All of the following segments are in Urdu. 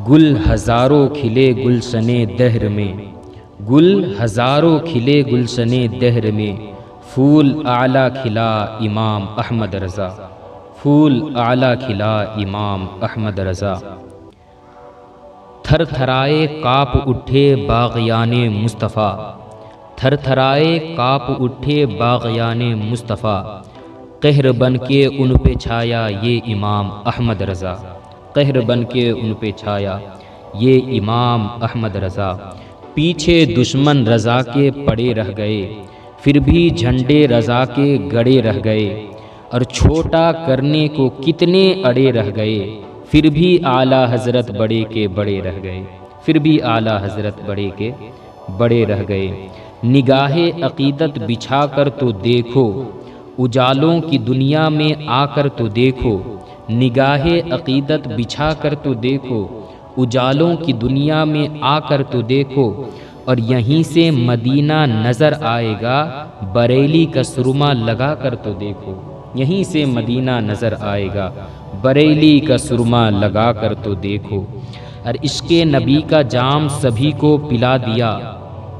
گل ہزاروں کھلے گلشن دہر میں، گل ہزاروں کھلے گلشن دہر میں، پھول اعلیٰ کھلا امام احمد رضا، پھول اعلیٰ کھلا امام احمد رضا۔ تھر تھرائے کانپ اٹھے باغیان مصطفیٰ، تھر تھرائے کانپ اٹھے باغیان مصطفیٰ، قہر بن کے ان پہ چھایا یہ امام احمد رضا، قہر بن کے ان پہ چھایا یہ امام احمد رضا۔ پیچھے دشمن رضا کے پڑے رہ گئے، پھر بھی جھنڈے رضا کے گڑے رہ گئے، اور چھوٹا کرنے کو کتنے اڑے رہ گئے، پھر بھی اعلیٰ حضرت بڑے کے بڑے رہ گئے، پھر بھی اعلیٰ حضرت بڑے کے بڑے رہ گئے۔ نگاہ عقیدت بچھا کر تو دیکھو، اجالوں کی دنیا میں آ کر تو دیکھو، نگاہ عقیدت بچھا کر تو دیکھو، اجالوں کی دنیا میں آ کر تو دیکھو، اور یہیں سے مدینہ نظر آئے گا، بریلی کا سرما لگا کر تو دیکھو، یہیں سے مدینہ نظر آئے گا، بریلی کا سرما لگا کر تو دیکھو۔ اور عشق نبی کا جام سبھی کو پلا دیا،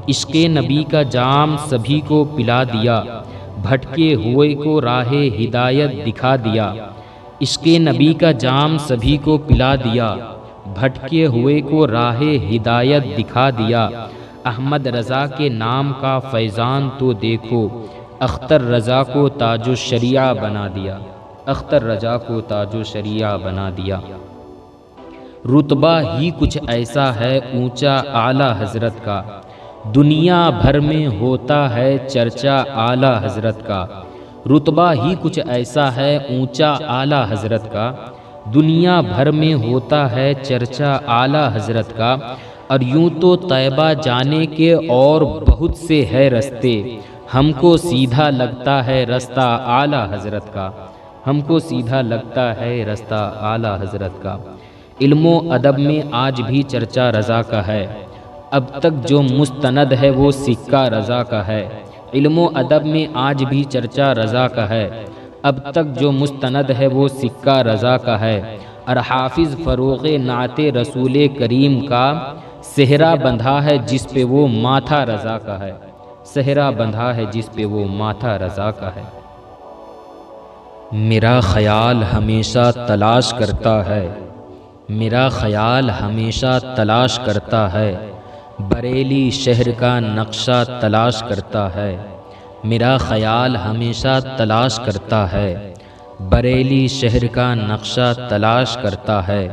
عشق نبی کا جام سبھی کو پلا دیا، بھٹکے ہوئے کو راہ ہدایت دکھا دیا، عشق نبی کا جام سبھی کو پلا دیا، بھٹکے ہوئے کو راہ ہدایت دکھا دیا۔ احمد رضا کے نام کا فیضان تو دیکھو، اختر رضا کو تاج الشریعہ بنا دیا، اختر رضا کو تاج الشریعہ بنا دیا۔ رتبہ ہی کچھ ایسا ہے اونچا اعلیٰ حضرت کا، دنیا بھر میں ہوتا ہے چرچا اعلیٰ حضرت کا، رتبہ ہی کچھ ایسا ہے اونچا اعلیٰ حضرت کا، دنیا بھر میں ہوتا ہے چرچا اعلیٰ حضرت کا۔ اور یوں تو طیبہ جانے کے اور بہت سے ہے رستے، ہم کو سیدھا لگتا ہے رستہ اعلیٰ حضرت کا، ہم کو سیدھا لگتا ہے رستہ اعلیٰ حضرت کا۔ علم و ادب میں آج بھی چرچا رضا کا ہے، اب تک جو مستند ہے وہ سکہ رضا کا ہے، علم و ادب میں آج بھی چرچا رضا کا ہے، اب تک جو مستند ہے وہ سکہ رضا کا ہے۔ اور حافظ فروغ نعت رسول کریم کا صحرا بندھا ہے جس پہ وہ ماتھا رضا کا ہے، صحرا بندھا ہے جس پہ وہ ماتھا رضا کا ہے۔ میرا خیال ہمیشہ تلاش کرتا ہے، میرا خیال ہمیشہ تلاش کرتا ہے، بریلی شہر کا نقشہ تلاش کرتا ہے، میرا خیال ہمیشہ تلاش کرتا ہے، بریلی شہر کا نقشہ تلاش کرتا ہے۔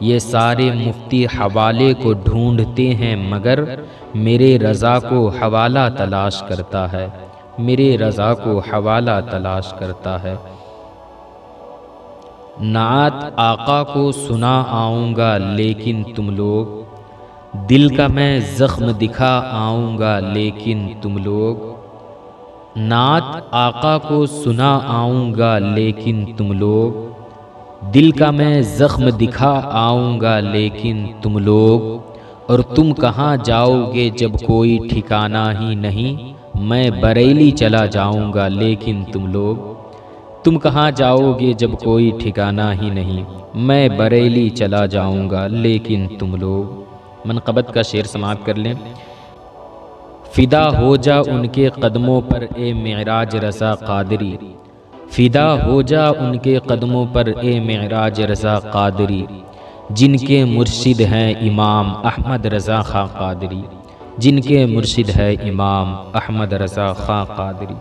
یہ سارے مفتی حوالے کو ڈھونڈتے ہیں مگر میرے رضا کو حوالہ تلاش کرتا ہے، میرے رضا کو حوالہ تلاش کرتا ہے۔ نعت آقا کو سنا آؤں گا لیکن تم لوگ، دل کا میں زخم دکھا آؤں گا لیکن تم لوگ، نعت آقا کو سنا آؤں گا لیکن تم لوگ، دل کا میں زخم دکھا آؤں گا لیکن تم لوگ، اور تم کہاں جاؤ گے جب کوئی ٹھکانہ ہی نہیں، میں بریلی چلا جاؤں گا لیکن تم لوگ، تم کہاں جاؤ گے جب کوئی ٹھکانہ ہی نہیں، میں بریلی چلا جاؤں گا لیکن تم لوگ۔ منقبت کا شعر سماعت کر لیں۔ فدا ہو جا ان کے قدموں پر اے معراج رضا قادری، فدا ہو جا ان کے قدموں پر اے معراج رضا قادری، جن کے مرشد ہیں امام احمد رضا خاں قادری، جن کے مرشد ہے امام احمد رضا خاں قادری۔